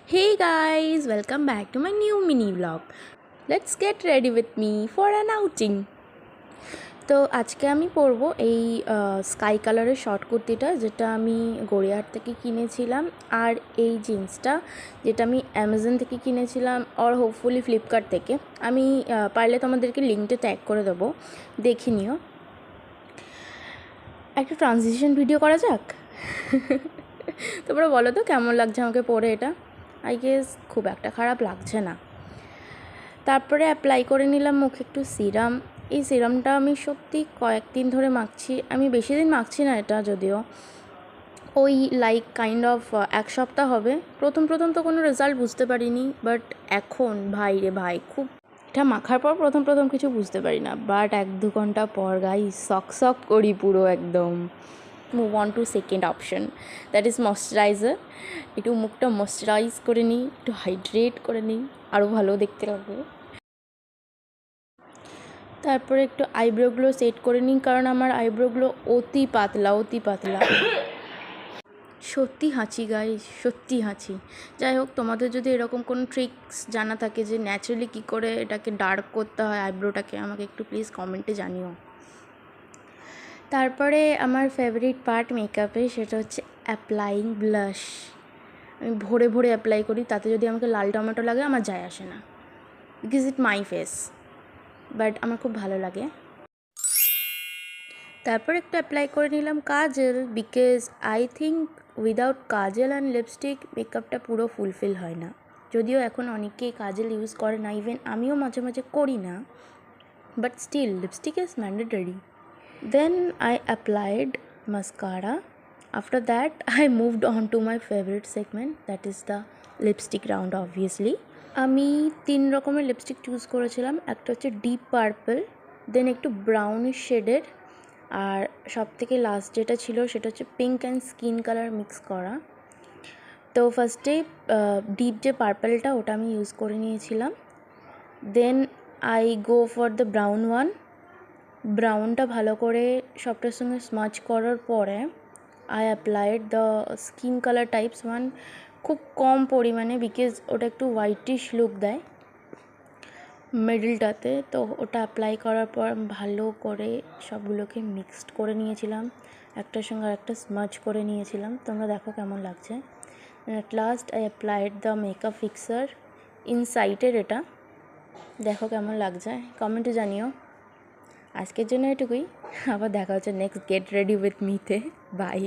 Hey guys, welcome back to my new mini vlog. Let's get ready with me for an outing. তো আজকে আমি পরবো এই sky কালারের শর্ট কুর্তিটা, যেটা আমি গড়িয়াহাট থেকে কিনেছিলাম, আর এই জিন্সটা যেটা আমি অ্যামাজন থেকে কিনেছিলাম আর হোপফুলি ফ্লিপকার্ট থেকে। আমি পারলে তোমাদেরকে লিঙ্কটা ট্যাগ করে দেবো, দেখে নিও। একটা ট্রানজিশন ভিডিও করা যাক। তোমরা বলো তো কেমন লাগছে আমাকে পরে। এটা আই গেস খুব একটা খারাপ লাগছে না। তারপরে অ্যাপ্লাই করে নিলাম মুখে একটু সিরাম। এই সিরামটা আমি সত্যি কয়েকদিন ধরে মাখছি, আমি বেশি দিন মাখছি না এটা, যদিও ওই লাইক কাইন্ড অফ এক সপ্তাহ হবে। প্রথম তো কোনো রেজাল্ট বুঝতে পারিনি, বাট এখন ভাই রে ভাই, খুব এটা মাখার পর প্রথম কিছু বুঝতে পারি না, বাট 1-2 ঘন্টা পর গাই সক করি পুরো একদম। Move on to second option, that is moisturiser. একটু মুখটা ময়শ্চারাইজ করে নিই, একটু হাইড্রেট করে নিই, আরও ভালো দেখতে লাগবে। তারপরে একটু আইব্রোগুলো সেট করে নিই, কারণ আমার আইব্রোগুলো অতি পাতলা। সত্যি হাঁচি গাইস, সত্যি হাঁচি। যাই হোক, তোমাদের যদি এরকম কোনো ট্রিক্স জানা থাকে যে ন্যাচারালি কী করে এটাকে ডার্ক করতে হয় আইব্রোটাকে, আমাকে একটু প্লিজ কমেন্টে জানিও। তারপরে আমার ফেভারিট পার্ট মেকআপে, সেটা হচ্ছে অ্যাপ্লাইং ব্লাশ। আমি ভরে অ্যাপ্লাই করি, তাতে যদি আমাকে লাল টমেটো লাগে আমার যায় আসে না, because it my face, but আমার খুব ভালো লাগে। তারপর একটু অ্যাপ্লাই করে নিলাম kajal, because I think without kajal and lipstick মেকআপটা পুরো ফুলফিল হয় না। যদিও এখন অনেকেই কাজল ইউজ করে না, ইভেন আমিও মাঝে মাঝে করি না, but still lipstick is mandatory. Then I applied mascara. After that, I moved on to my favorite segment, that is the lipstick round obviously. আমি 3 রকমের লিপস্টিক চুজ করেছিলাম। একটা হচ্ছে ডিপ পার্পল, দেন একটু ব্রাউনিশ শেডের, আর সবথেকে লাস্ট যেটা ছিল সেটা হচ্ছে pink and skin colour mix করা। তো ফার্স্টে ডিপ যে পার্পলটা ওটা আমি ইউজ করে নিয়েছিলাম, then I go for the brown one. ব্রাউনটা ভালো করে সবটার সঙ্গে স্মাচ করার পরে I applied the skin colour types one, খুব কম পরিমাণে, বিকজ ওটা একটু হোয়াইটিশ লুক দেয় মিডলটাতে। তো ওটা অ্যাপ্লাই করার পর ভালো করে সবগুলোকে মিক্সড করে নিয়েছিলাম, একটার সঙ্গে আরেকটা স্মাচ করে নিয়েছিলাম। তোমরা দেখো কেমন লাগছে। At last I applied the makeup fixer ইনসাইটের, এটা দেখো কেমন লাগছে, কমেন্টে জানিও। আজকের জন্য এটুকুই, আবার দেখা হচ্ছে নেক্সট গেট রেডি উইথ মিতে। বাই।